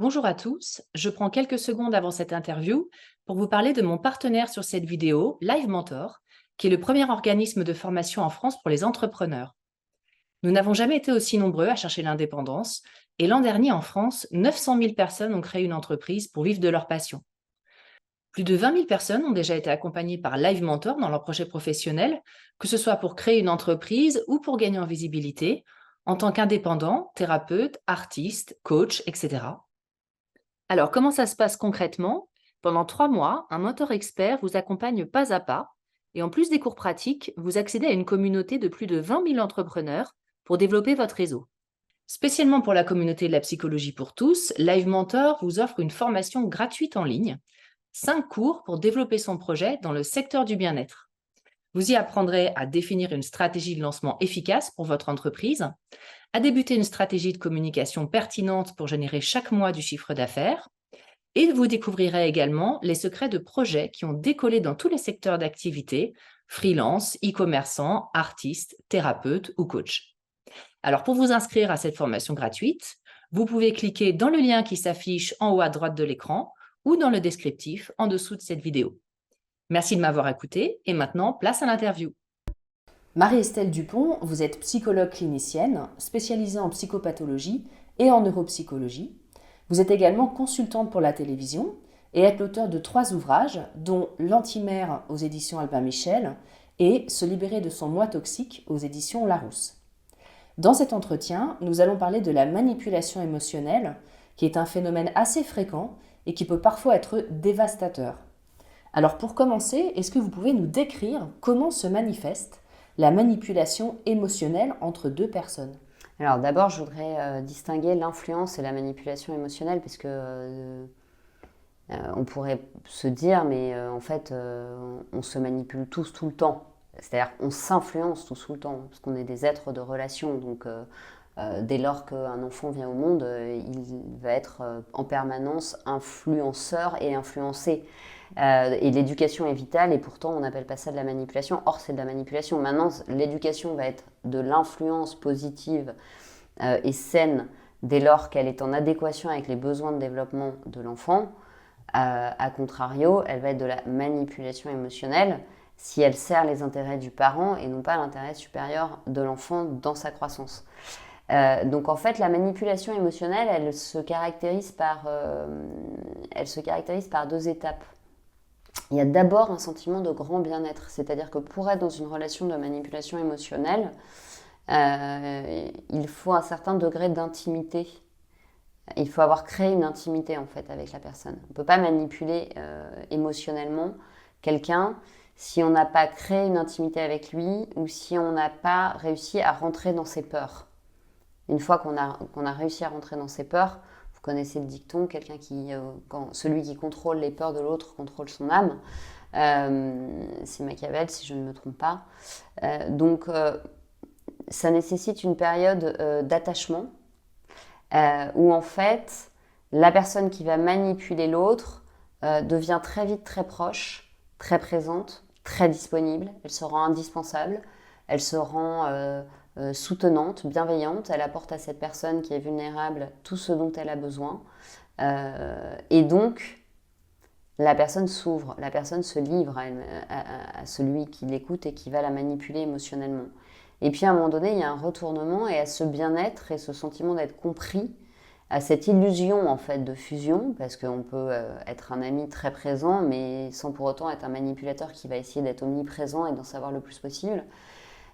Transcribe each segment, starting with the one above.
bonjour à tous. Je prends quelques secondes avant cette interview pour vous parler de mon partenaire sur cette vidéo, Live Mentor, qui est le premier organisme de formation en France pour les entrepreneurs. Nous n'avons jamais été aussi nombreux à chercher l'indépendance et l'an dernier en France, 900 000 personnes ont créé une entreprise pour vivre de leur passion. Plus de 20 000 personnes ont déjà été accompagnées par Live Mentor dans leur projet professionnel, que ce soit pour créer une entreprise ou pour gagner en visibilité, en tant qu'indépendant, thérapeute, artiste, coach, etc. Alors, comment ça se passe concrètement? Pendant 3 mois, un mentor expert vous accompagne pas à pas et en plus des cours pratiques, vous accédez à une communauté de plus de 20 000 entrepreneurs pour développer votre réseau. Spécialement pour la communauté de la psychologie pour tous, Live Mentor vous offre une formation gratuite en ligne, 5 cours pour développer son projet dans le secteur du bien-être. Vous y apprendrez à définir une stratégie de lancement efficace pour votre entreprise, à débuter une stratégie de communication pertinente pour générer chaque mois du chiffre d'affaires, et vous découvrirez également les secrets de projets qui ont décollé dans tous les secteurs d'activité, freelance, e-commerçant, artistes, thérapeutes ou coach. Alors pour vous inscrire à cette formation gratuite, vous pouvez cliquer dans le lien qui s'affiche en haut à droite de l'écran ou dans le descriptif en dessous de cette vidéo. Merci de m'avoir écouté et maintenant place à l'interview. Marie-Estelle Dupont, vous êtes psychologue clinicienne spécialisée en psychopathologie et en neuropsychologie. Vous êtes également consultante pour la télévision et êtes l'auteur de 3 ouvrages, dont L'Antimère aux éditions Albin Michel et Se libérer de son moi toxique aux éditions Larousse. Dans cet entretien, nous allons parler de la manipulation émotionnelle, qui est un phénomène assez fréquent et qui peut parfois être dévastateur. Alors pour commencer, est-ce que vous pouvez nous décrire comment se manifeste la manipulation émotionnelle entre 2 personnes? Alors d'abord, je voudrais distinguer l'influence et la manipulation émotionnelle, parce que on pourrait se dire, mais en fait, on se manipule tous tout le temps. C'est-à-dire qu'on s'influence tous tout le temps, parce qu'on est des êtres de relation. Donc dès lors qu'un enfant vient au monde, il va être en permanence influenceur et influencé. Et l'éducation est vitale, et pourtant on n'appelle pas ça de la manipulation. Or, c'est de la manipulation. Maintenant, l'éducation va être de l'influence positive et saine dès lors qu'elle est en adéquation avec les besoins de développement de l'enfant. A contrario, elle va être de la manipulation émotionnelle si elle sert les intérêts du parent et non pas l'intérêt supérieur de l'enfant dans sa croissance. Donc en fait, la manipulation émotionnelle, elle se caractérise par 2 étapes. Il y a d'abord un sentiment de grand bien-être, c'est-à-dire que pour être dans une relation de manipulation émotionnelle, il faut un certain degré d'intimité. Il faut avoir créé une intimité en fait avec la personne. On ne peut pas manipuler émotionnellement quelqu'un si on n'a pas créé une intimité avec lui ou si on n'a pas réussi à rentrer dans ses peurs. Une fois qu'on a réussi à rentrer dans ses peurs, vous connaissez le dicton, celui qui contrôle les peurs de l'autre contrôle son âme. C'est Machiavel, si je ne me trompe pas. Donc, ça nécessite une période d'attachement où en fait, la personne qui va manipuler l'autre devient très vite très proche, très présente, très disponible. Elle se rend indispensable, elle se rend soutenante, bienveillante. Elle apporte à cette personne qui est vulnérable tout ce dont elle a besoin. Et donc, la personne s'ouvre, la personne se livre à celui qui l'écoute et qui va la manipuler émotionnellement. Et puis à un moment donné, il y a un retournement, et à ce bien-être et ce sentiment d'être compris, à cette illusion en fait de fusion, parce qu'on peut être un ami très présent, mais sans pour autant être un manipulateur qui va essayer d'être omniprésent et d'en savoir le plus possible,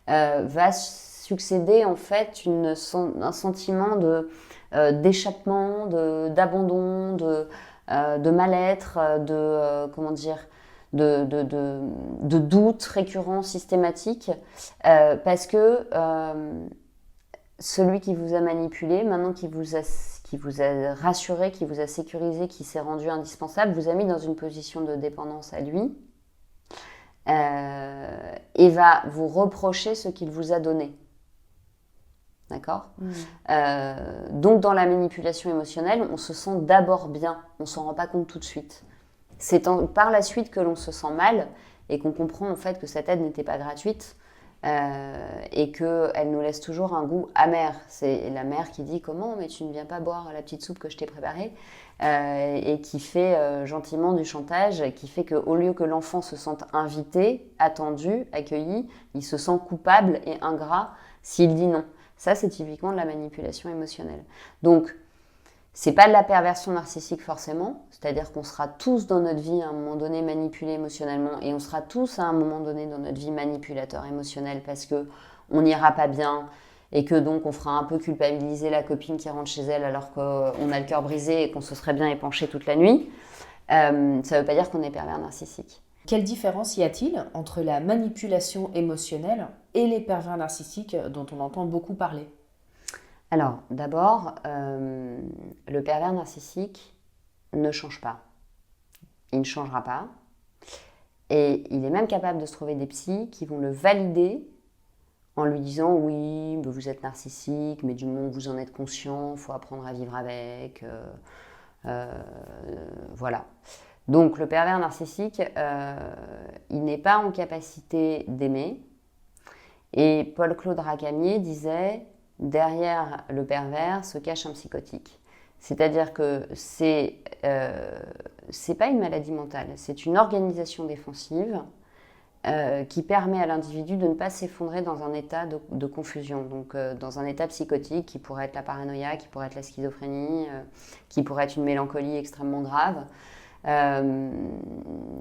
va succéder en fait un sentiment d'échappement, d'abandon, de mal-être, de doutes récurrents, systématiques, parce que celui qui vous a manipulé, maintenant qui vous a rassuré, qui vous a sécurisé, qui s'est rendu indispensable, vous a mis dans une position de dépendance à lui, et va vous reprocher ce qu'il vous a donné. D'accord ? Donc dans la manipulation émotionnelle, on se sent d'abord bien, on ne s'en rend pas compte tout de suite. C'est par la suite que l'on se sent mal et qu'on comprend en fait que cette aide n'était pas gratuite, et qu'elle nous laisse toujours un goût amer. C'est la mère qui dit « Comment, mais tu ne viens pas boire la petite soupe que je t'ai préparée ?» et qui fait gentiment du chantage, qui fait qu'au lieu que l'enfant se sente invité, attendu, accueilli, il se sent coupable et ingrat s'il dit non. Ça, c'est typiquement de la manipulation émotionnelle. Donc, c'est pas de la perversion narcissique forcément, c'est-à-dire qu'on sera tous dans notre vie à un moment donné manipulés émotionnellement et on sera tous à un moment donné dans notre vie manipulateurs émotionnels parce que on n'ira pas bien et que donc on fera un peu culpabiliser la copine qui rentre chez elle alors qu'on a le cœur brisé et qu'on se serait bien épanché toute la nuit. Ça veut pas dire qu'on est pervers narcissique. Quelle différence y a-t-il entre la manipulation émotionnelle et les pervers narcissiques dont on entend beaucoup parler ? Alors, d'abord, le pervers narcissique ne change pas. Il ne changera pas. Et il est même capable de se trouver des psys qui vont le valider en lui disant « Oui, vous êtes narcissique, mais du moment où vous en êtes conscient, il faut apprendre à vivre avec. » Voilà. Donc, le pervers narcissique, il n'est pas en capacité d'aimer. Et Paul-Claude Racamier disait « Derrière le pervers se cache un psychotique ». C'est-à-dire que c'est pas une maladie mentale, c'est une organisation défensive qui permet à l'individu de ne pas s'effondrer dans un état de confusion, donc dans un état psychotique qui pourrait être la paranoïa, qui pourrait être la schizophrénie, qui pourrait être une mélancolie extrêmement grave.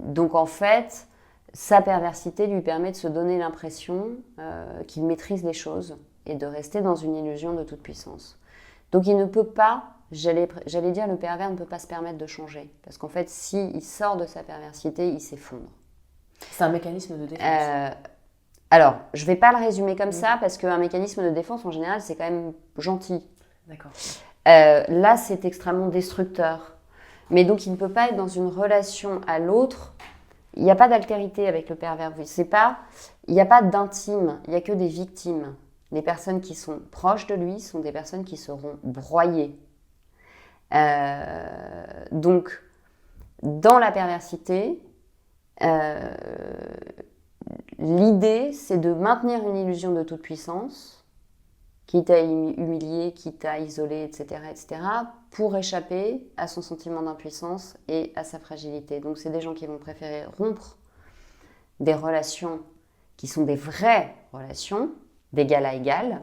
Donc en fait, sa perversité lui permet de se donner l'impression qu'il maîtrise les choses et de rester dans une illusion de toute puissance. Donc il ne peut pas, j'allais dire, le pervers ne peut pas se permettre de changer. Parce qu'en fait, s'il sort de sa perversité, il s'effondre. C'est un mécanisme de défense. Alors, je ne vais pas le résumer comme ça, parce qu'un mécanisme de défense, en général, c'est quand même gentil. D'accord. Là, c'est extrêmement destructeur. Mais donc, il ne peut pas être dans une relation à l'autre. Il n'y a pas d'altérité avec le pervers. Il n'y a pas d'intime, il n'y a que des victimes. Les personnes qui sont proches de lui sont des personnes qui seront broyées. Donc, dans la perversité, l'idée, c'est de maintenir une illusion de toute puissance, quitte à humilier, quitte à isoler, etc., pour échapper à son sentiment d'impuissance et à sa fragilité. Donc, c'est des gens qui vont préférer rompre des relations qui sont des vraies relations, d'égal à égal,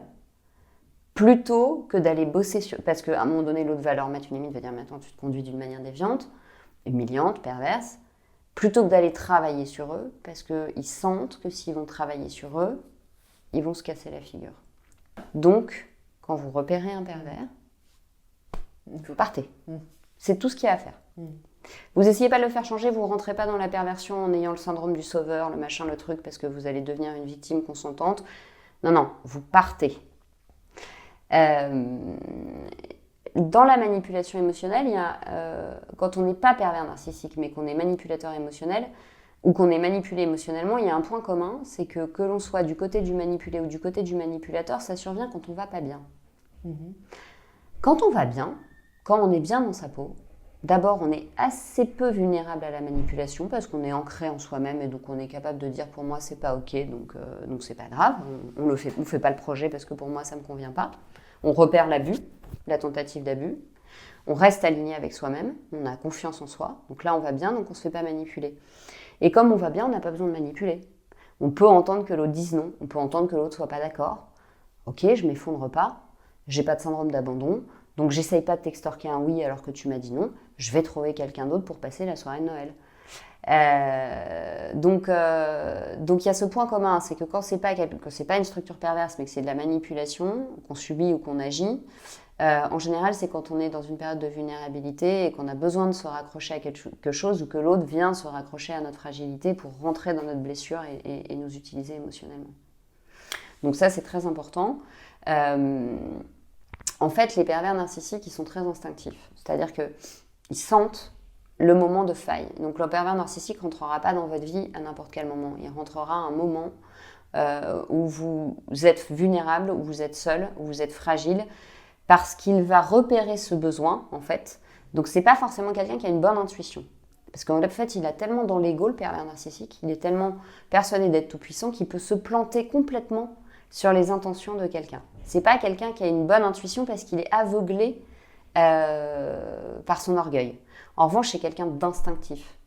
plutôt que d'aller bosser sur... Parce qu'à un moment donné, l'autre va leur mettre une limite, va dire « Mais attends, tu te conduis d'une manière déviante, humiliante, perverse », plutôt que d'aller travailler sur eux, parce qu'ils sentent que s'ils vont travailler sur eux, ils vont se casser la figure. Donc, quand vous repérez un pervers, vous partez. C'est tout ce qu'il y a à faire. Vous n'essayez pas de le faire changer, vous ne rentrez pas dans la perversion en ayant le syndrome du sauveur, le machin, le truc, parce que vous allez devenir une victime consentante. Non, vous partez. Dans la manipulation émotionnelle, il y a, quand on n'est pas pervers narcissique, mais qu'on est manipulateur émotionnel, ou qu'on est manipulé émotionnellement, il y a un point commun, c'est que l'on soit du côté du manipulé ou du côté du manipulateur, ça survient quand on ne va pas bien. Quand on va bien, quand on est bien dans sa peau, d'abord, on est assez peu vulnérable à la manipulation parce qu'on est ancré en soi-même et donc on est capable de dire pour moi c'est pas ok, donc c'est pas grave, on fait pas le projet parce que pour moi ça me convient pas. On repère l'abus, la tentative d'abus, on reste aligné avec soi-même, on a confiance en soi, donc là on va bien, donc on se fait pas manipuler. Et comme on va bien, on n'a pas besoin de manipuler. On peut entendre que l'autre dise non, on peut entendre que l'autre soit pas d'accord. Ok, je m'effondre pas, j'ai pas de syndrome d'abandon. Donc, j'essaye pas de t'extorquer un oui alors que tu m'as dit non. Je vais trouver quelqu'un d'autre pour passer la soirée de Noël. Donc, il y a ce point commun, c'est que quand c'est pas une structure perverse, mais que c'est de la manipulation, qu'on subit ou qu'on agit, en général, c'est quand on est dans une période de vulnérabilité et qu'on a besoin de se raccrocher à quelque chose ou que l'autre vient se raccrocher à notre fragilité pour rentrer dans notre blessure et nous utiliser émotionnellement. Donc ça, c'est très important. En fait, les pervers narcissiques, ils sont très instinctifs. C'est-à-dire qu'ils sentent le moment de faille. Donc, le pervers narcissique ne rentrera pas dans votre vie à n'importe quel moment. Il rentrera à un moment où vous êtes vulnérable, où vous êtes seul, où vous êtes fragile, parce qu'il va repérer ce besoin, en fait. Donc, ce n'est pas forcément quelqu'un qui a une bonne intuition. Parce qu'en fait, il a tellement dans l'ego, le pervers narcissique, il est tellement persuadé d'être tout puissant qu'il peut se planter complètement sur les intentions de quelqu'un. C'est pas quelqu'un qui a une bonne intuition parce qu'il est aveuglé par son orgueil. En revanche, c'est quelqu'un d'instinctif.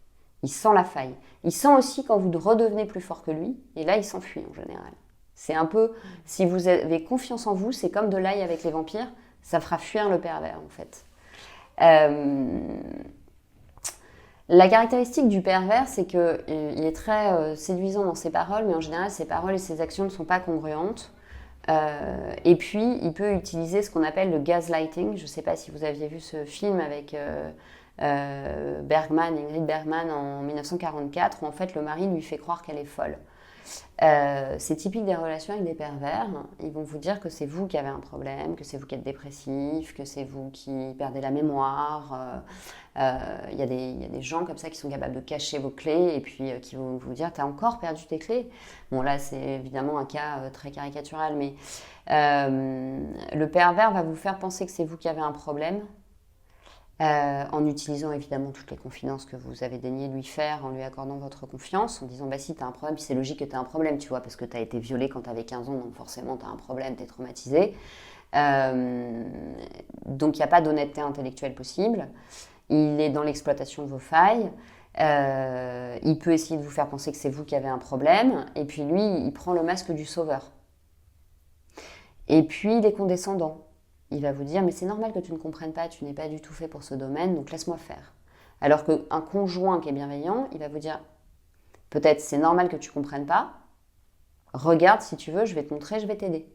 Il sent la faille. Il sent aussi quand vous redevenez plus fort que lui, et là, il s'enfuit en général. C'est un peu, si vous avez confiance en vous, c'est comme de l'ail avec les vampires, ça fera fuir le pervers en fait. La caractéristique du pervers, c'est qu'il est très séduisant dans ses paroles, mais en général, ses paroles et ses actions ne sont pas congruentes. Et puis, il peut utiliser ce qu'on appelle le gaslighting. Je ne sais pas si vous aviez vu ce film avec Ingrid Bergman en 1944, où en fait le mari lui fait croire qu'elle est folle. C'est typique des relations avec des pervers. Ils vont vous dire que c'est vous qui avez un problème, que c'est vous qui êtes dépressif, que c'est vous qui perdez la mémoire. Il y a des gens comme ça qui sont capables de cacher vos clés et puis qui vont vous dire t'as encore perdu tes clés. Bon là c'est évidemment un cas très caricatural, mais le pervers va vous faire penser que c'est vous qui avez un problème. En utilisant évidemment toutes les confidences que vous avez daigné lui faire, en lui accordant votre confiance, en disant bah si tu as un problème, puis c'est logique que tu as un problème, tu vois, parce que tu as été violée quand tu avais 15 ans, donc forcément tu as un problème, tu es traumatisé. Donc il n'y a pas d'honnêteté intellectuelle possible. Il est dans l'exploitation de vos failles. Il peut essayer de vous faire penser que c'est vous qui avez un problème, et puis lui, il prend le masque du sauveur. Et puis il est condescendant. Il va vous dire, mais c'est normal que tu ne comprennes pas, tu n'es pas du tout fait pour ce domaine, donc laisse-moi faire. Alors qu'un conjoint qui est bienveillant, il va vous dire, peut-être c'est normal que tu ne comprennes pas, regarde si tu veux, je vais te montrer, je vais t'aider.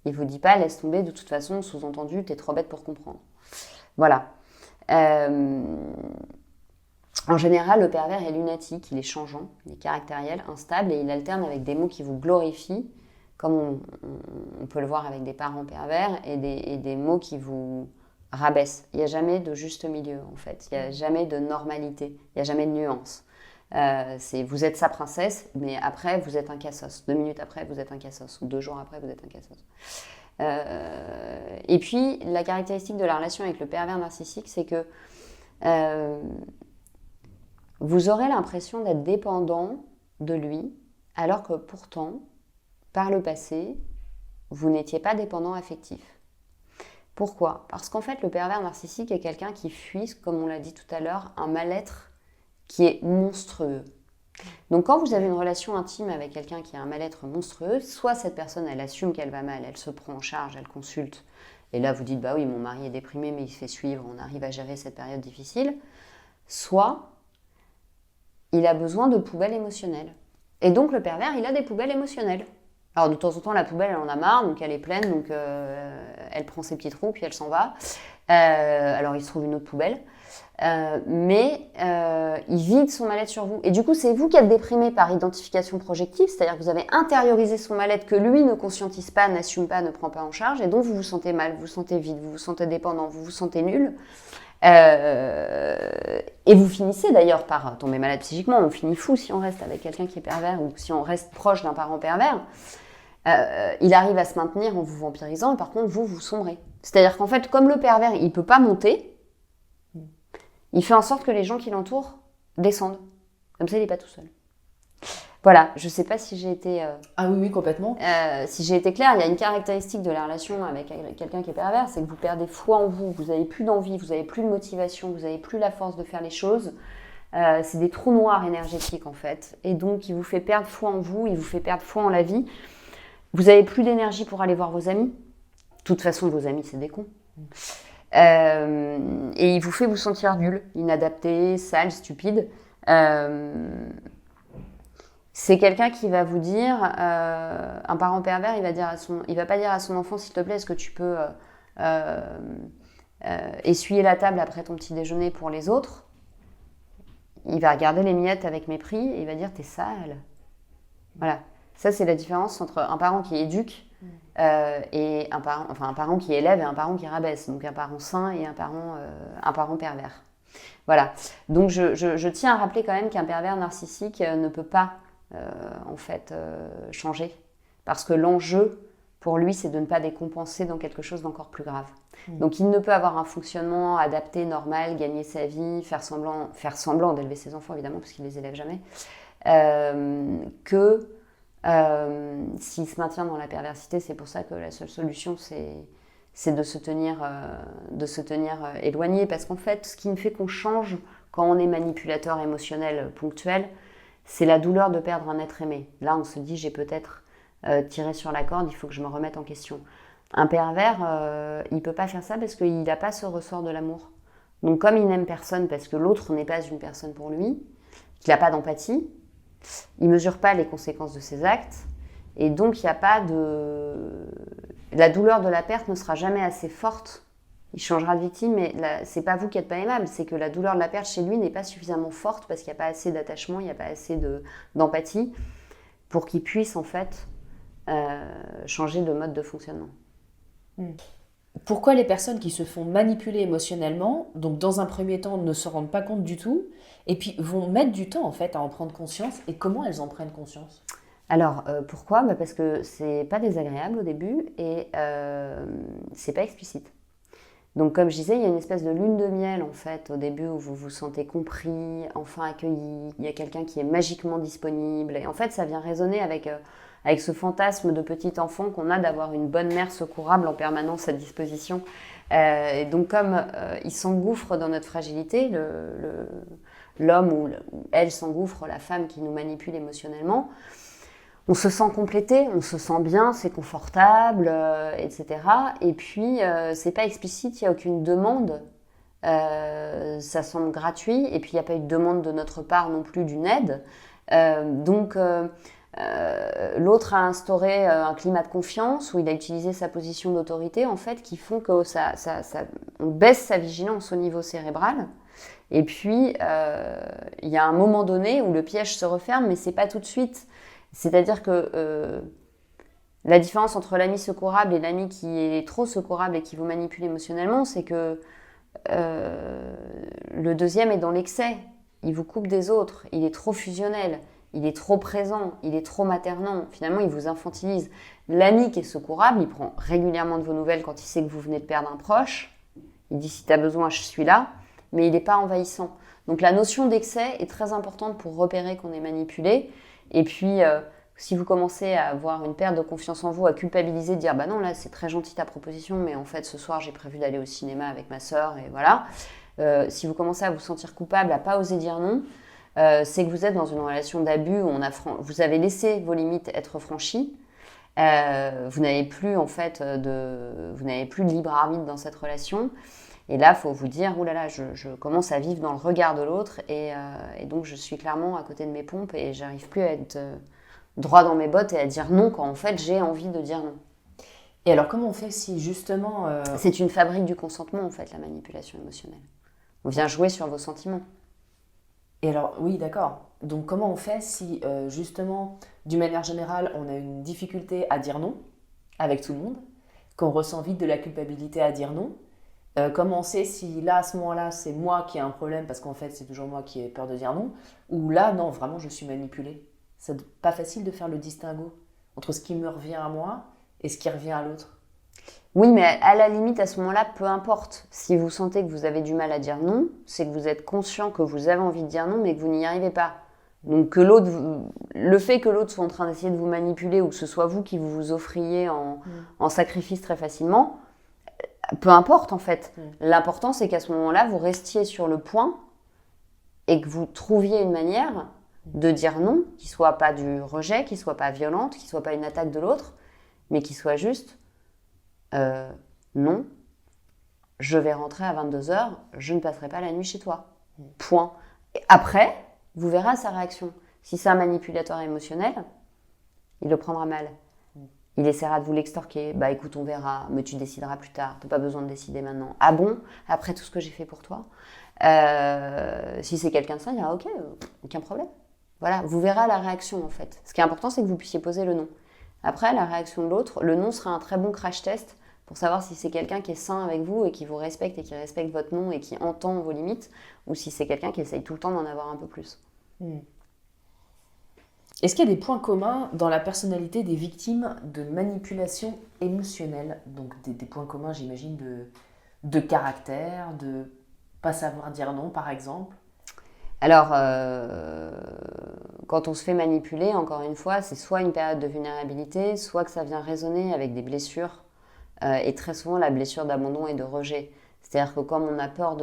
Il ne vous dit pas, laisse tomber, de toute façon, sous-entendu, tu es trop bête pour comprendre. Voilà. En général, le pervers est lunatique, il est changeant, il est caractériel, instable, et il alterne avec des mots qui vous glorifient, comme on peut le voir avec des parents pervers, et des mots qui vous rabaissent. Il n'y a jamais de juste milieu, en fait. Il n'y a jamais de normalité. Il n'y a jamais de nuance. Vous êtes sa princesse, mais après, vous êtes un cassos. 2 minutes après, vous êtes un cassos. Ou 2 jours après, vous êtes un cassos. Et puis, la caractéristique de la relation avec le pervers narcissique, c'est que vous aurez l'impression d'être dépendant de lui, alors que pourtant, par le passé, vous n'étiez pas dépendant affectif. Pourquoi ? Parce qu'en fait, le pervers narcissique est quelqu'un qui fuit, comme on l'a dit tout à l'heure, un mal-être qui est monstrueux. Donc quand vous avez une relation intime avec quelqu'un qui a un mal-être monstrueux, soit cette personne, elle assume qu'elle va mal, elle se prend en charge, elle consulte, et là vous dites, bah oui, mon mari est déprimé, mais il se fait suivre, on arrive à gérer cette période difficile, soit il a besoin de poubelles émotionnelles. Et donc le pervers, il a des poubelles émotionnelles. Alors de temps en temps, la poubelle, elle en a marre, donc elle est pleine, donc elle prend ses petits trous, puis elle s'en va. Alors il se trouve une autre poubelle. Mais il vide son mal-être sur vous. Et du coup, c'est vous qui êtes déprimé par identification projective, c'est-à-dire que vous avez intériorisé son mal-être que lui ne conscientise pas, n'assume pas, ne prend pas en charge, et donc vous vous sentez mal, vous vous sentez vide, vous vous sentez dépendant, vous vous sentez nul. Et vous finissez d'ailleurs par tomber malade psychiquement. On finit fou si on reste avec quelqu'un qui est pervers ou si on reste proche d'un parent pervers. Il arrive à se maintenir en vous vampirisant et par contre vous sombrez. C'est-à-dire qu'en fait, comme le pervers, il ne peut pas monter, il fait en sorte que les gens qui l'entourent descendent. Comme ça, il n'est pas tout seul. Voilà, je ne sais pas si j'ai été... Ah oui, complètement. Si j'ai été claire, il y a une caractéristique de la relation avec quelqu'un qui est pervers, c'est que vous perdez foi en vous, vous n'avez plus d'envie, vous n'avez plus de motivation, vous n'avez plus la force de faire les choses. C'est des trous noirs énergétiques en fait. Et donc, il vous fait perdre foi en vous, il vous fait perdre foi en la vie. Vous n'avez plus d'énergie pour aller voir vos amis. De toute façon, vos amis, c'est des cons. Et il vous fait vous sentir nul, inadapté, sale, stupide. C'est quelqu'un qui va vous dire, un parent pervers, il va pas dire à son enfant, s'il te plaît, est-ce que tu peux essuyer la table après ton petit déjeuner pour les autres ? Il va regarder les miettes avec mépris et il va dire, t'es sale. Voilà. Ça, c'est la différence entre un parent qui éduque et un parent qui élève et un parent qui rabaisse. Donc un parent sain et un parent pervers. Voilà. Donc je tiens à rappeler quand même qu'un pervers narcissique ne peut pas changer. Parce que l'enjeu pour lui, c'est de ne pas décompenser dans quelque chose d'encore plus grave. Donc, il ne peut avoir un fonctionnement adapté, normal, gagner sa vie, faire semblant d'élever ses enfants, évidemment, parce qu'il ne les élève jamais, que s'il se maintient dans la perversité. C'est pour ça que la seule solution, c'est de se tenir éloigné. Parce qu'en fait, ce qui fait qu'on change quand on est manipulateur émotionnel ponctuel, c'est la douleur de perdre un être aimé. Là, on se dit, j'ai peut-être tiré sur la corde, il faut que je me remette en question. Un pervers, il ne peut pas faire ça parce qu'il n'a pas ce ressort de l'amour. Donc comme il n'aime personne parce que l'autre n'est pas une personne pour lui, qu'il n'a pas d'empathie, il ne mesure pas les conséquences de ses actes, et donc il n'y a pas de... La douleur de la perte ne sera jamais assez forte. Il changera de victime, mais c'est pas vous qui n'êtes pas aimable, c'est que la douleur de la perte chez lui n'est pas suffisamment forte parce qu'il n'y a pas assez d'attachement, il n'y a pas assez d'empathie pour qu'il puisse en fait changer de mode de fonctionnement. Pourquoi les personnes qui se font manipuler émotionnellement, donc dans un premier temps ne se rendent pas compte du tout, et puis vont mettre du temps en fait à en prendre conscience, et comment elles en prennent conscience? Alors, pourquoi ? Parce que c'est pas désagréable au début et c'est pas explicite. Donc, comme je disais, il y a une espèce de lune de miel en fait au début où vous vous sentez compris, enfin accueilli, il y a quelqu'un qui est magiquement disponible, et en fait ça vient résonner avec ce fantasme de petit enfant qu'on a d'avoir une bonne mère secourable en permanence à disposition. Et donc comme il s'engouffre dans notre fragilité, l'homme ou elle s'engouffre, la femme qui nous manipule émotionnellement, on se sent complété, on se sent bien, c'est confortable, etc. Et puis, c'est pas explicite, il n'y a aucune demande. Ça semble gratuit. Et puis, il n'y a pas eu de demande de notre part non plus d'une aide. Donc, l'autre a instauré un climat de confiance où il a utilisé sa position d'autorité, en fait, qui font que on baisse sa vigilance au niveau cérébral. Et puis, il y a un moment donné où le piège se referme, mais c'est pas tout de suite. C'est-à-dire que la différence entre l'ami secourable et l'ami qui est trop secourable et qui vous manipule émotionnellement, c'est que le deuxième est dans l'excès. Il vous coupe des autres, il est trop fusionnel, il est trop présent, il est trop maternant. Finalement, il vous infantilise. L'ami qui est secourable, il prend régulièrement de vos nouvelles quand il sait que vous venez de perdre un proche. Il dit « si tu as besoin, je suis là », mais il n'est pas envahissant. Donc la notion d'excès est très importante pour repérer qu'on est manipulé. Et puis, si vous commencez à avoir une perte de confiance en vous, à culpabiliser, de dire « bah non, là, c'est très gentil ta proposition, mais en fait, ce soir, j'ai prévu d'aller au cinéma avec ma sœur, et voilà. » Si vous commencez à vous sentir coupable, à ne pas oser dire non, c'est que vous êtes dans une relation d'abus où vous avez laissé vos limites être franchies. Vous n'avez plus, en fait, vous n'avez plus de libre arbitre dans cette relation. Et là, il faut vous dire, oh là là, je commence à vivre dans le regard de l'autre et donc je suis clairement à côté de mes pompes et j'arrive plus à être droit dans mes bottes et à dire non quand en fait j'ai envie de dire non. Et alors comment on fait si justement... C'est une fabrique du consentement en fait, la manipulation émotionnelle. On vient jouer sur vos sentiments. Et alors, oui, d'accord. Donc comment on fait si justement, d'une manière générale, on a une difficulté à dire non avec tout le monde, qu'on ressent vite de la culpabilité à dire non? Comment on sait si là, à ce moment-là, c'est moi qui ai un problème parce qu'en fait, c'est toujours moi qui ai peur de dire non, ou là, non, vraiment, je suis manipulée. C'est pas facile de faire le distinguo entre ce qui me revient à moi et ce qui revient à l'autre. Oui, mais à la limite, à ce moment-là, peu importe. Si vous sentez que vous avez du mal à dire non, c'est que vous êtes conscient que vous avez envie de dire non, mais que vous n'y arrivez pas. Donc le fait que l'autre soit en train d'essayer de vous manipuler ou que ce soit vous qui vous offriez en sacrifice très facilement, peu importe en fait. L'important c'est qu'à ce moment-là, vous restiez sur le point et que vous trouviez une manière de dire non, qui soit pas du rejet, qui soit pas violente, qui soit pas une attaque de l'autre, mais qui soit juste non, je vais rentrer à 22h, je ne passerai pas la nuit chez toi. Point. Et après, vous verrez sa réaction. Si c'est un manipulateur émotionnel, il le prendra mal. Il essaiera de vous l'extorquer. Bah écoute, on verra, mais tu décideras plus tard. T'as pas besoin de décider maintenant. Ah bon ? Après tout ce que j'ai fait pour toi ? Si c'est quelqu'un de ça, il dira ok, aucun problème. Voilà, vous verrez la réaction en fait. Ce qui est important, c'est que vous puissiez poser le non. Après, la réaction de l'autre, le non sera un très bon crash test pour savoir si c'est quelqu'un qui est sain avec vous et qui vous respecte et qui respecte votre non et qui entend vos limites, ou si c'est quelqu'un qui essaye tout le temps d'en avoir un peu plus. Est-ce qu'il y a des points communs dans la personnalité des victimes de manipulation émotionnelle? Donc des points communs, j'imagine, de caractère, de pas savoir dire non, par exemple. Alors, quand on se fait manipuler, encore une fois, c'est soit une période de vulnérabilité, soit que ça vient résonner avec des blessures, et très souvent la blessure d'abandon et de rejet. C'est-à-dire que comme on a peur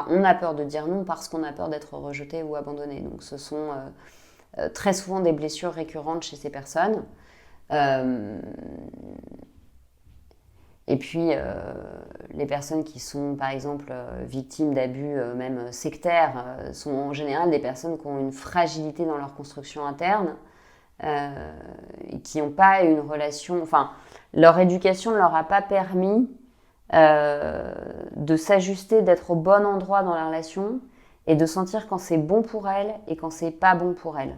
on a peur de dire non parce qu'on a peur d'être rejeté ou abandonné. Donc, ce sont très souvent des blessures récurrentes chez ces personnes. Et puis, les personnes qui sont, par exemple, victimes d'abus même sectaires, sont en général des personnes qui ont une fragilité dans leur construction interne, et qui n'ont pas une relation... Enfin, leur éducation ne leur a pas permis de s'ajuster, d'être au bon endroit dans la relation et de sentir quand c'est bon pour elles et quand c'est pas bon pour elles.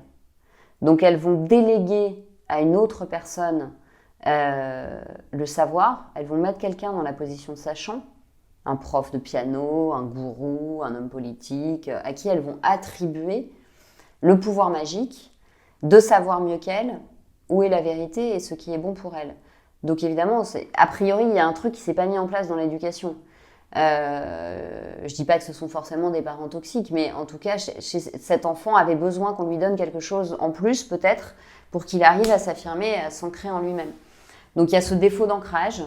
Donc, elles vont déléguer à une autre personne le savoir, elles vont mettre quelqu'un dans la position de sachant, un prof de piano, un gourou, un homme politique, à qui elles vont attribuer le pouvoir magique de savoir mieux qu'elles où est la vérité et ce qui est bon pour elles. Donc évidemment, a priori, il y a un truc qui ne s'est pas mis en place dans l'éducation. Je ne dis pas que ce sont forcément des parents toxiques, mais en tout cas, cet enfant avait besoin qu'on lui donne quelque chose en plus, peut-être, pour qu'il arrive à s'affirmer et à s'ancrer en lui-même. Donc il y a ce défaut d'ancrage.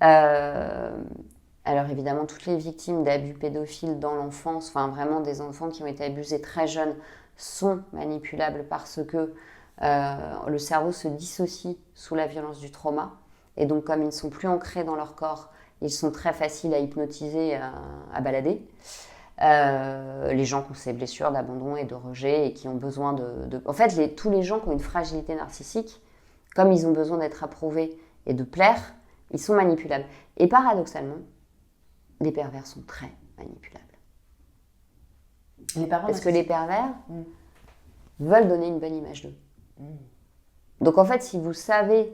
Alors évidemment, toutes les victimes d'abus pédophiles dans l'enfance, enfin vraiment des enfants qui ont été abusés très jeunes, sont manipulables parce que le cerveau se dissocie sous la violence du trauma. Et donc comme ils ne sont plus ancrés dans leur corps, ils sont très faciles à hypnotiser, à balader. Les gens qui ont ces blessures d'abandon et de rejet et qui ont besoin de... En fait, tous les gens qui ont une fragilité narcissique, comme ils ont besoin d'être approuvés et de plaire, ils sont manipulables. Et paradoxalement, les pervers sont très manipulables. Parce que les pervers veulent donner une bonne image d'eux. Donc en fait, si vous savez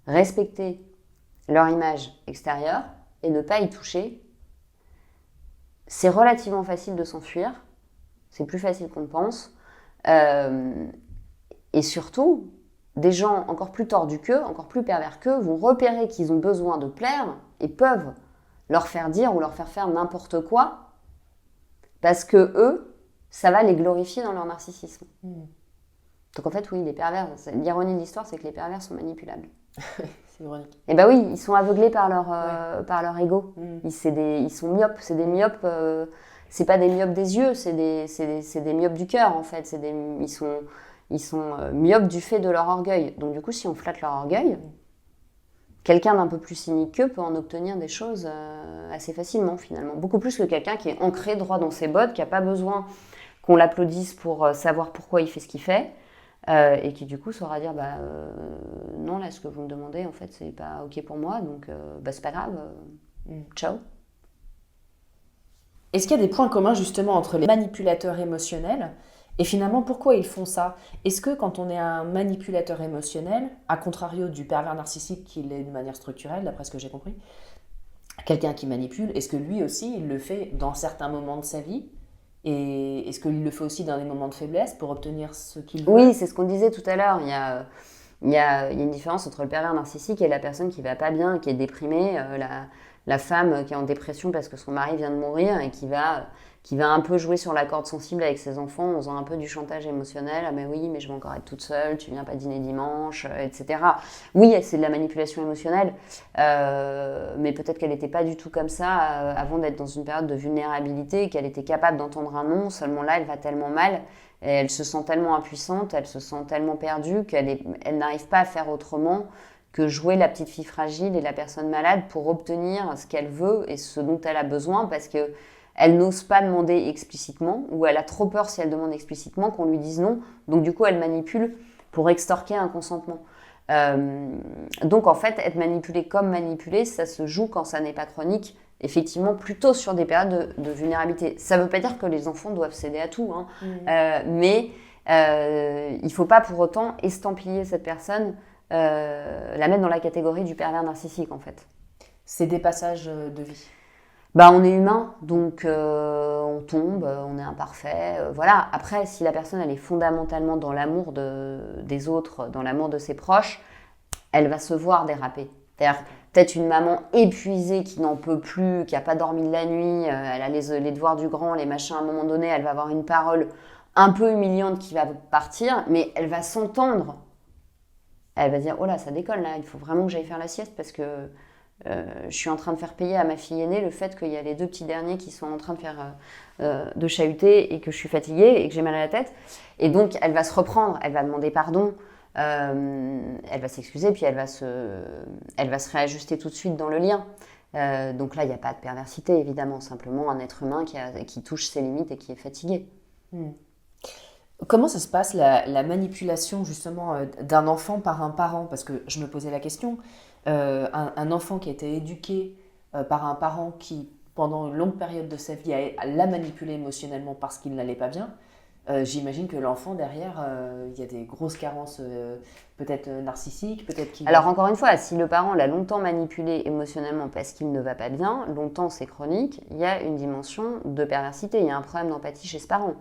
respecter leur image extérieure et ne pas y toucher, c'est relativement facile de s'enfuir. C'est plus facile qu'on ne pense. Et surtout, des gens encore plus tordus qu'eux, encore plus pervers qu'eux, vont repérer qu'ils ont besoin de plaire et peuvent leur faire dire ou leur faire faire n'importe quoi parce que eux, ça va les glorifier dans leur narcissisme. Donc en fait, oui, les pervers, l'ironie de l'histoire, c'est que les pervers sont manipulables. C'est ironique. Et ben oui, ils sont aveuglés par leur ego. Ils sont myopes, c'est des myopes, c'est pas des myopes des yeux, c'est des myopes du cœur en fait. Ils sont myopes du fait de leur orgueil. Donc du coup, si on flatte leur orgueil, quelqu'un d'un peu plus cynique qu'eux peut en obtenir des choses assez facilement finalement. Beaucoup plus que quelqu'un qui est ancré droit dans ses bottes, qui n'a pas besoin qu'on l'applaudisse pour savoir pourquoi il fait ce qu'il fait. Et qui du coup saura dire non, là ce que vous me demandez en fait c'est pas ok pour moi, donc c'est pas grave, ciao. Est-ce qu'il y a des points communs justement entre les manipulateurs émotionnels et finalement pourquoi ils font ça? Est-ce que quand on est un manipulateur émotionnel, à contrario du pervers narcissique qui l'est de manière structurelle, d'après ce que j'ai compris, quelqu'un qui manipule, est-ce que lui aussi il le fait dans certains moments de sa vie? Et est-ce qu'il le fait aussi dans des moments de faiblesse pour obtenir ce qu'il veut? Oui, c'est ce qu'on disait tout à l'heure. Il y a une différence entre le pervers narcissique et la personne qui va pas bien, qui est déprimée, la femme qui est en dépression parce que son mari vient de mourir et qui va un peu jouer sur la corde sensible avec ses enfants en faisant un peu du chantage émotionnel. Ah mais oui, mais je vais encore être toute seule, tu viens pas dîner dimanche, etc. Oui, c'est de la manipulation émotionnelle, mais peut-être qu'elle n'était pas du tout comme ça avant d'être dans une période de vulnérabilité, qu'elle était capable d'entendre un non, seulement là elle va tellement mal, et elle se sent tellement impuissante, elle se sent tellement perdue qu'elle n'arrive pas à faire autrement que jouer la petite fille fragile et la personne malade pour obtenir ce qu'elle veut et ce dont elle a besoin, parce que elle n'ose pas demander explicitement, ou elle a trop peur si elle demande explicitement qu'on lui dise non, donc du coup elle manipule pour extorquer un consentement. Donc en fait, être manipulé comme manipulé, ça se joue quand ça n'est pas chronique, effectivement plutôt sur des périodes de vulnérabilité. Ça ne veut pas dire que les enfants doivent céder à tout, hein, mais il ne faut pas pour autant estampiller cette personne, la mettre dans la catégorie du pervers narcissique en fait. C'est des passages de vie. On est humain, donc on tombe, on est imparfait, voilà. Après, si la personne elle est fondamentalement dans l'amour des autres, dans l'amour de ses proches, elle va se voir déraper. C'est-à-dire peut-être une maman épuisée qui n'en peut plus, qui n'a pas dormi de la nuit, elle a les devoirs du grand, les machins, à un moment donné, elle va avoir une parole un peu humiliante qui va partir, mais elle va s'entendre. Elle va dire, oh là, ça décolle là, il faut vraiment que j'aille faire la sieste parce que je suis en train de faire payer à ma fille aînée le fait qu'il y a les 2 petits derniers qui sont en train de chahuter et que je suis fatiguée et que j'ai mal à la tête. Et donc, elle va se reprendre, elle va demander pardon, elle va s'excuser, puis elle va se réajuster tout de suite dans le lien. Donc là, il n'y a pas de perversité, évidemment, simplement un être humain qui touche ses limites et qui est fatigué. Comment ça se passe la manipulation justement d'un enfant par un parent? Parce que je me posais la question, un enfant qui a été éduqué par un parent qui, pendant une longue période de sa vie, l'a manipulé émotionnellement parce qu'il n'allait pas bien, j'imagine que l'enfant derrière, il y a des grosses carences peut-être narcissiques, peut-être qu'il... Alors encore une fois, si le parent l'a longtemps manipulé émotionnellement parce qu'il ne va pas bien, longtemps c'est chronique, il y a une dimension de perversité, il y a un problème d'empathie chez ce parent.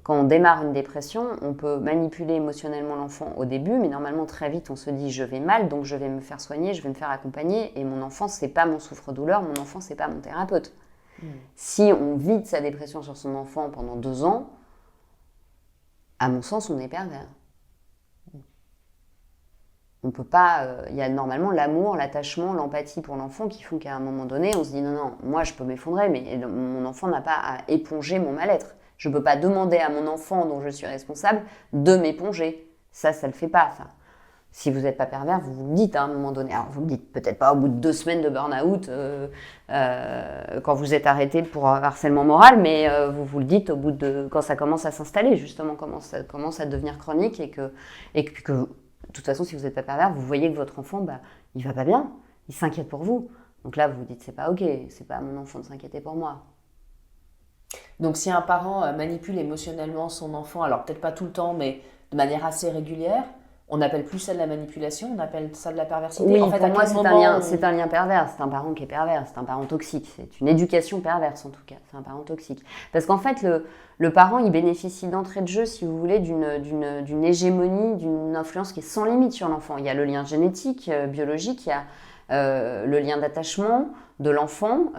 Quand on démarre une dépression, on peut manipuler émotionnellement l'enfant au début, mais normalement très vite on se dit je vais mal, donc je vais me faire soigner, je vais me faire accompagner, et mon enfant c'est pas mon souffre-douleur, mon enfant c'est pas mon thérapeute. Si on vide sa dépression sur son enfant pendant 2 ans, à mon sens on est pervers. On peut pas, il y a normalement l'amour, l'attachement, l'empathie pour l'enfant qui font qu'à un moment donné on se dit non, moi je peux m'effondrer, mais mon enfant n'a pas à éponger mon mal-être. Je ne peux pas demander à mon enfant dont je suis responsable de m'éponger. Ça le fait pas, ça. Si vous n'êtes pas pervers, vous le dites à un moment donné. Alors, vous le dites peut-être pas au bout de 2 semaines de burn-out, quand vous êtes arrêté pour harcèlement moral, mais vous le dites quand ça commence à s'installer, justement, quand ça commence à devenir chronique et que de toute façon, si vous n'êtes pas pervers, vous voyez que votre enfant, il va pas bien, il s'inquiète pour vous. Donc là, vous vous dites, c'est pas ok, c'est pas à mon enfant de s'inquiéter pour moi. Donc si un parent manipule émotionnellement son enfant, alors peut-être pas tout le temps, mais de manière assez régulière, on appelle plus ça de la manipulation, on appelle ça de la perversité. Oui, en fait, pour moi, c'est un lien pervers. C'est un parent qui est pervers, c'est un parent toxique. C'est une éducation perverse, en tout cas. C'est un parent toxique. Parce qu'en fait, le parent, il bénéficie d'entrée de jeu, si vous voulez, d'une hégémonie, d'une influence qui est sans limite sur l'enfant. Il y a le lien génétique, biologique, il y a le lien d'attachement de l'enfant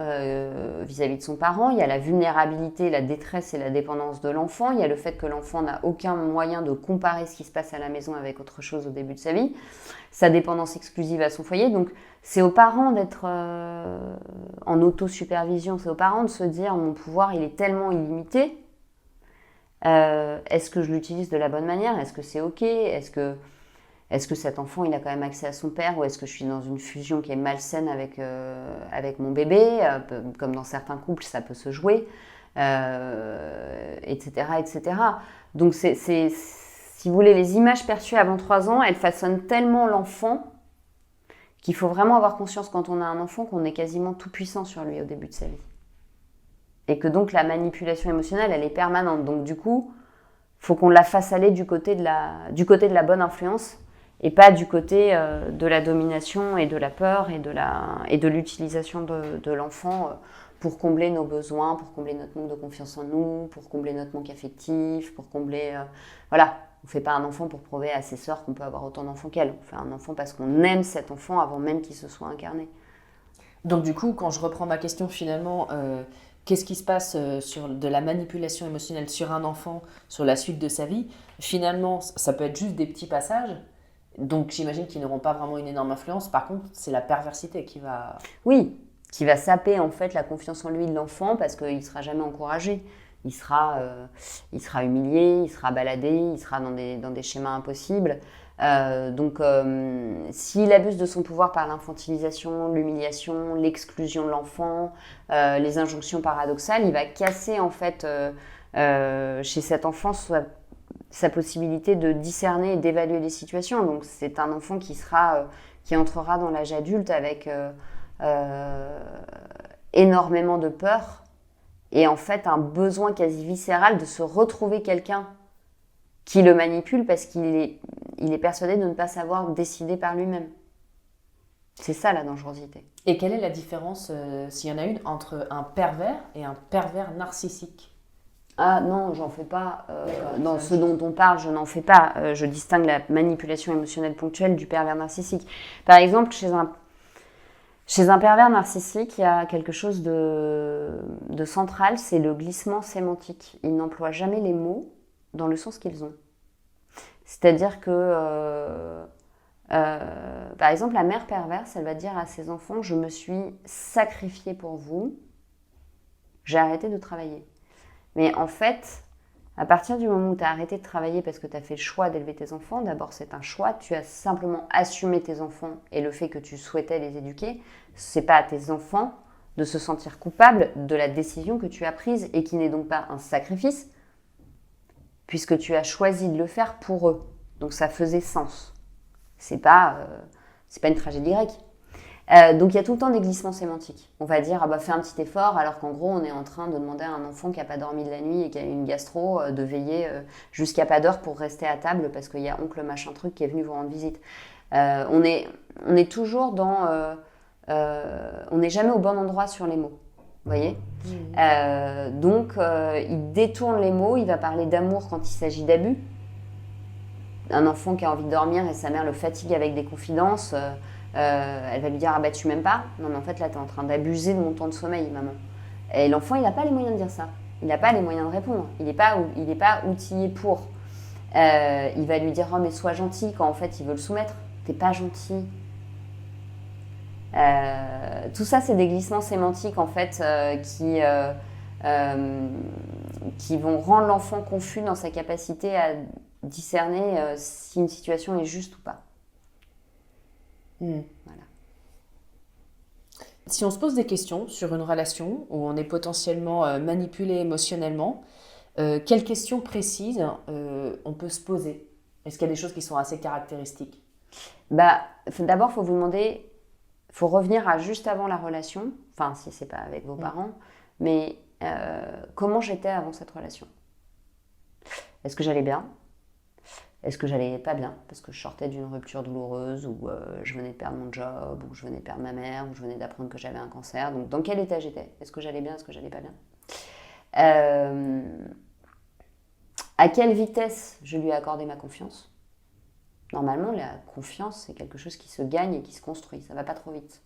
vis-à-vis de son parent, il y a la vulnérabilité, la détresse et la dépendance de l'enfant, il y a le fait que l'enfant n'a aucun moyen de comparer ce qui se passe à la maison avec autre chose au début de sa vie, sa dépendance exclusive à son foyer. Donc c'est aux parents d'être en autosupervision, c'est aux parents de se dire mon pouvoir il est tellement illimité, est-ce que je l'utilise de la bonne manière, est-ce que c'est ok, est-ce que cet enfant, il a quand même accès à son père, ou est-ce que je suis dans une fusion qui est malsaine avec mon bébé, comme dans certains couples, ça peut se jouer, etc., etc. Donc, si vous voulez, les images perçues avant 3 ans, elles façonnent tellement l'enfant qu'il faut vraiment avoir conscience quand on a un enfant qu'on est quasiment tout puissant sur lui au début de sa vie. Et que donc, la manipulation émotionnelle, elle est permanente. Donc, du coup, il faut qu'on la fasse aller du côté de la bonne influence, et pas du côté de la domination et de la peur et de l'utilisation de l'enfant pour combler nos besoins, pour combler notre manque de confiance en nous, pour combler notre manque affectif, pour combler... Voilà, on ne fait pas un enfant pour prouver à ses sœurs qu'on peut avoir autant d'enfants qu'elles. On fait un enfant parce qu'on aime cet enfant avant même qu'il se soit incarné. Donc du coup, quand je reprends ma question finalement, qu'est-ce qui se passe sur de la manipulation émotionnelle sur un enfant sur la suite de sa vie? Finalement, ça peut être juste des petits passages. Donc j'imagine qu'ils n'auront pas vraiment une énorme influence. Par contre, c'est la perversité qui va... Oui, qui va saper en fait la confiance en lui de l'enfant parce qu'il ne sera jamais encouragé. Il sera humilié, il sera baladé, il sera dans des schémas impossibles. Donc s'il abuse de son pouvoir par l'infantilisation, l'humiliation, l'exclusion de l'enfant, les injonctions paradoxales, il va casser en fait chez cet enfant sa possibilité de discerner et d'évaluer les situations. Donc c'est un enfant qui entrera dans l'âge adulte avec énormément de peur et en fait un besoin quasi viscéral de se retrouver quelqu'un qui le manipule parce qu'il est persuadé de ne pas savoir décider par lui-même. C'est ça la dangerosité. Et quelle est la différence, s'il y en a une, entre un pervers et un pervers narcissique? Ah non, j'en fais pas. D'accord, Dans c'est ce la même dont chose. on parle, je n'en fais pas. Je distingue la manipulation émotionnelle ponctuelle du pervers narcissique. Par exemple, chez un pervers narcissique, il y a quelque chose de central, c'est le glissement sémantique. Ils n'emploient jamais les mots dans le sens qu'ils ont. C'est-à-dire que, par exemple, la mère perverse, elle va dire à ses enfants, je me suis sacrifiée pour vous, j'ai arrêté de travailler. Mais en fait, à partir du moment où tu as arrêté de travailler parce que tu as fait le choix d'élever tes enfants, d'abord c'est un choix, tu as simplement assumé tes enfants et le fait que tu souhaitais les éduquer, c'est pas à tes enfants de se sentir coupables de la décision que tu as prise et qui n'est donc pas un sacrifice, puisque tu as choisi de le faire pour eux. Donc ça faisait sens. C'est pas une tragédie grecque. Donc il y a tout le temps des glissements sémantiques. On va dire, ah bah fais un petit effort, alors qu'en gros on est en train de demander à un enfant qui n'a pas dormi de la nuit et qui a eu une gastro de veiller jusqu'à pas d'heure pour rester à table parce qu'il y a oncle machin truc qui est venu vous rendre visite. On est toujours dans... on n'est jamais au bon endroit sur les mots. Vous voyez ? Donc il détourne les mots, il va parler d'amour quand il s'agit d'abus. Un enfant qui a envie de dormir et sa mère le fatigue avec des confidences... elle va lui dire, ah bah tu m'aimes pas? Non mais en fait là t'es en train d'abuser de mon temps de sommeil, maman. Et l'enfant il n'a pas les moyens de dire ça. Il n'a pas les moyens de répondre. Il n'est pas outillé pour. Il va lui dire, oh mais sois gentil, quand en fait il veut le soumettre. T'es pas gentil. Tout ça c'est des glissements sémantiques en fait qui vont rendre l'enfant confus dans sa capacité à discerner si une situation est juste ou pas. Voilà. Si on se pose des questions sur une relation où on est potentiellement manipulé émotionnellement, quelles questions précises on peut se poser? Est-ce qu'il y a des choses qui sont assez caractéristiques? D'abord, il faut vous demander, il faut revenir à juste avant la relation, enfin si c'est pas avec vos parents, mais comment j'étais avant cette relation? Est-ce que j'allais bien? Est-ce que j'allais pas bien parce que je sortais d'une rupture douloureuse ou je venais de perdre mon job ou je venais de perdre ma mère ou je venais d'apprendre que j'avais un cancer. Donc dans quel état j'étais? Est-ce que j'allais bien? Est-ce que j'allais pas bien? À quelle vitesse je lui ai accordé ma confiance? Normalement, la confiance, c'est quelque chose qui se gagne et qui se construit. Ça va pas trop vite.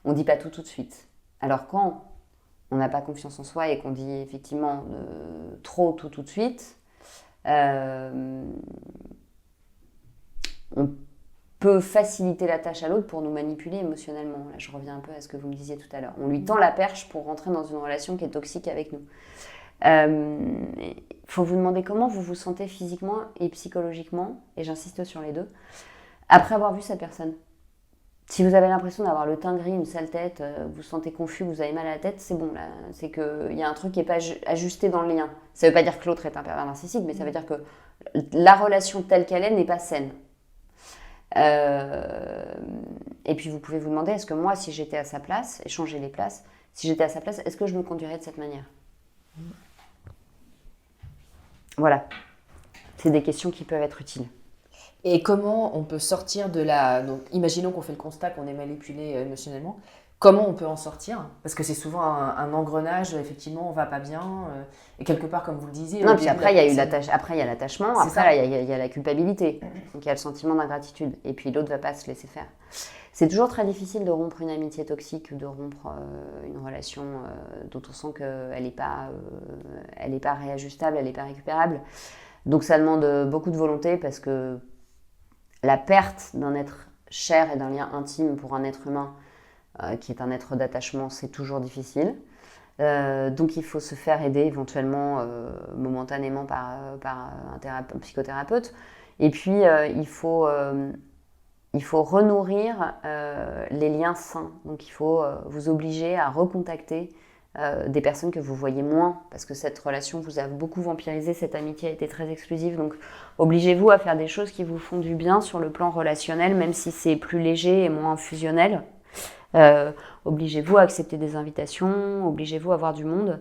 On dit pas tout de suite. Alors quand on n'a pas confiance en soi et qu'on dit effectivement trop tout de suite, on peut faciliter la tâche à l'autre pour nous manipuler émotionnellement. Là, je reviens un peu à ce que vous me disiez tout à l'heure. On lui tend la perche pour rentrer dans une relation qui est toxique avec nous. Il faut vous demander comment vous vous sentez physiquement et psychologiquement, et j'insiste sur les deux, après avoir vu cette personne. Si vous avez l'impression d'avoir le teint gris, une sale tête, vous vous sentez confus, vous avez mal à la tête, c'est bon, là, c'est qu'il y a un truc qui n'est pas ajusté dans le lien. Ça ne veut pas dire que l'autre est un pervers narcissique, mais ça veut dire que la relation telle qu'elle est n'est pas saine. Et puis vous pouvez vous demander, est-ce que moi, si j'étais à sa place, échanger les places, si j'étais à sa place, est-ce que je me conduirais de cette manière? Voilà. C'est des questions qui peuvent être utiles. Et comment on peut sortir de la... Donc, imaginons qu'on fait le constat qu'on est manipulé émotionnellement. Comment on peut en sortir? Parce que c'est souvent un engrenage, effectivement, on va pas bien. Et quelque part, comme vous le disiez... Non, puis après, il y a l'attachement, C'est après, ça. là, il y a la culpabilité. Donc, il y a le sentiment d'ingratitude. Et puis, l'autre va pas se laisser faire. C'est toujours très difficile de rompre une amitié toxique ou de rompre une relation dont on sent qu'elle n'est pas réajustable, elle n'est pas récupérable. Donc, ça demande beaucoup de volonté parce que la perte d'un être cher et d'un lien intime pour un être humain qui est un être d'attachement, c'est toujours difficile. Donc il faut se faire aider éventuellement momentanément par un psychothérapeute. Et puis il faut renourrir les liens sains. Donc il faut vous obliger à recontacter des personnes que vous voyez moins, parce que cette relation vous a beaucoup vampirisé, cette amitié a été très exclusive, donc obligez-vous à faire des choses qui vous font du bien sur le plan relationnel, même si c'est plus léger et moins fusionnel. Obligez-vous à accepter des invitations, obligez-vous à voir du monde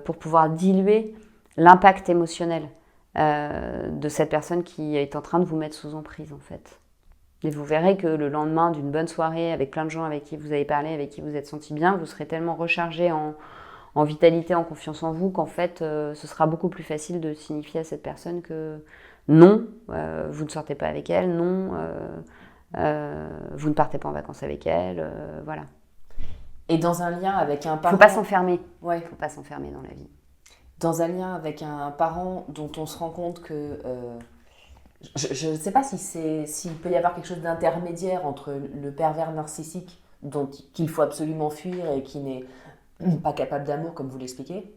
pour pouvoir diluer l'impact émotionnel de cette personne qui est en train de vous mettre sous emprise en fait. Et vous verrez que le lendemain d'une bonne soirée avec plein de gens avec qui vous avez parlé, avec qui vous êtes senti bien, vous serez tellement rechargé en vitalité, en confiance en vous, qu'en fait, ce sera beaucoup plus facile de signifier à cette personne que non, vous ne sortez pas avec elle, non, vous ne partez pas en vacances avec elle, voilà. Et dans un lien avec un parent... Faut pas s'enfermer. Ouais. Faut pas s'enfermer dans la vie. Dans un lien avec un parent dont on se rend compte que... je ne sais pas s'il peut y avoir quelque chose d'intermédiaire entre le pervers narcissique qu'il faut absolument fuir et qui n'est pas capable d'amour, comme vous l'expliquez,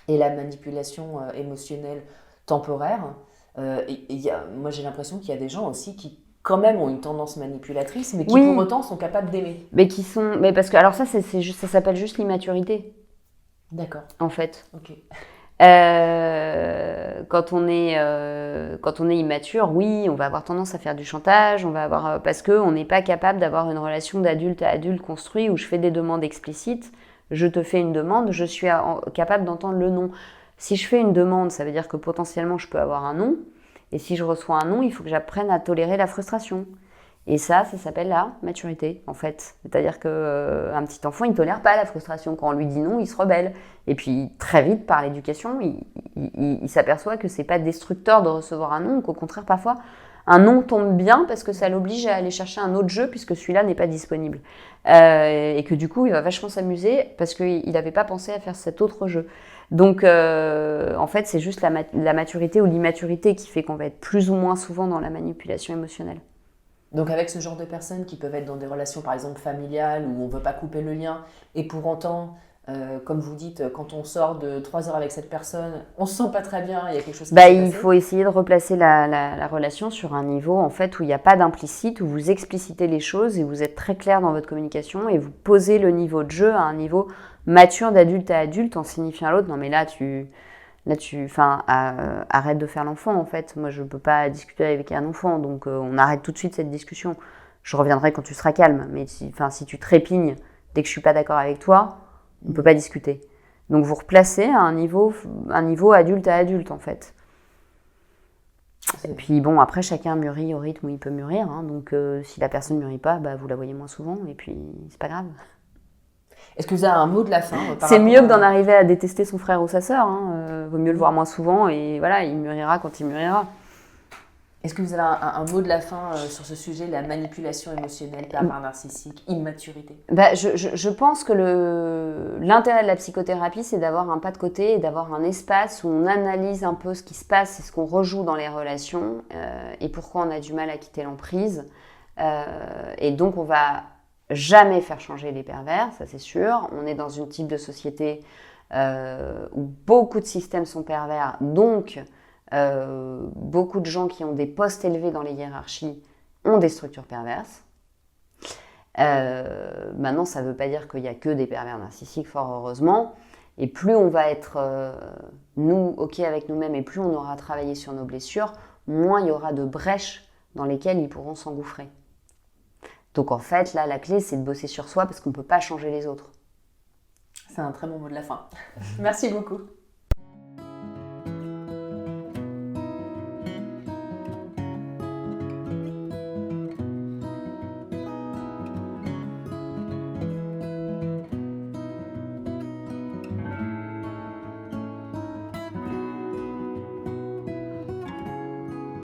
et la manipulation émotionnelle temporaire. Moi, j'ai l'impression qu'il y a des gens aussi qui, quand même, ont une tendance manipulatrice, mais qui, pour autant, sont capables d'aimer. Mais parce que, alors ça s'appelle juste l'immaturité. D'accord. En fait. Ok. Quand on est immature, oui, on va avoir tendance à faire du chantage, parce qu'on n'est pas capable d'avoir une relation d'adulte à adulte construite où je fais des demandes explicites. Je te fais une demande, je suis capable d'entendre le non. Si je fais une demande, ça veut dire que potentiellement je peux avoir un non. Et si je reçois un non, il faut que j'apprenne à tolérer la frustration. Et ça s'appelle la maturité, en fait. C'est-à-dire qu'un petit enfant, il ne tolère pas la frustration. Quand on lui dit non, il se rebelle. Et puis, très vite, par l'éducation, il s'aperçoit que ce n'est pas destructeur de recevoir un non, qu'au contraire, parfois, un non tombe bien parce que ça l'oblige à aller chercher un autre jeu puisque celui-là n'est pas disponible. Et que du coup, il va vachement s'amuser parce qu'il n'avait pas pensé à faire cet autre jeu. Donc, en fait, c'est juste la maturité ou l'immaturité qui fait qu'on va être plus ou moins souvent dans la manipulation émotionnelle. Donc avec ce genre de personnes qui peuvent être dans des relations par exemple familiales où on ne veut pas couper le lien et pour autant, comme vous dites, quand on sort de 3 heures avec cette personne, on ne se sent pas très bien, il y a quelque chose qui s'est passé. Il faut essayer de replacer la relation sur un niveau en fait, où il n'y a pas d'implicite, où vous explicitez les choses et vous êtes très clair dans votre communication et vous posez le niveau de jeu à un niveau mature d'adulte à adulte en signifiant à l'autre, non mais là arrête de faire l'enfant en fait. Moi, je ne peux pas discuter avec un enfant, donc on arrête tout de suite cette discussion. Je reviendrai quand tu seras calme, mais si tu trépignes dès que je ne suis pas d'accord avec toi, on ne peut pas discuter. Donc, vous replacez à un niveau adulte à adulte en fait. Et puis bon, après, chacun mûrit au rythme où il peut mûrir. Hein, donc, si la personne ne mûrit pas, vous la voyez moins souvent et puis c'est pas grave. Est-ce que vous avez un mot de la fin C'est mieux que d'en arriver à détester son frère ou sa sœur. Vaut mieux le voir moins souvent et voilà, il mûrira quand il mûrira. Est-ce que vous avez un mot de la fin sur ce sujet, la manipulation émotionnelle, pervers narcissique, immaturité ? Je pense que l'intérêt de la psychothérapie, c'est d'avoir un pas de côté et d'avoir un espace où on analyse un peu ce qui se passe et ce qu'on rejoue dans les relations et pourquoi on a du mal à quitter l'emprise. Et donc, on va jamais faire changer les pervers, ça c'est sûr. On est dans une type de société où beaucoup de systèmes sont pervers, donc beaucoup de gens qui ont des postes élevés dans les hiérarchies ont des structures perverses. Maintenant, ça ne veut pas dire qu'il n'y a que des pervers narcissiques, fort heureusement. Et plus on va être, nous, OK avec nous-mêmes, et plus on aura travaillé sur nos blessures, moins il y aura de brèches dans lesquelles ils pourront s'engouffrer. Donc en fait, là, la clé, c'est de bosser sur soi parce qu'on ne peut pas changer les autres. C'est un très bon mot de la fin. Merci beaucoup.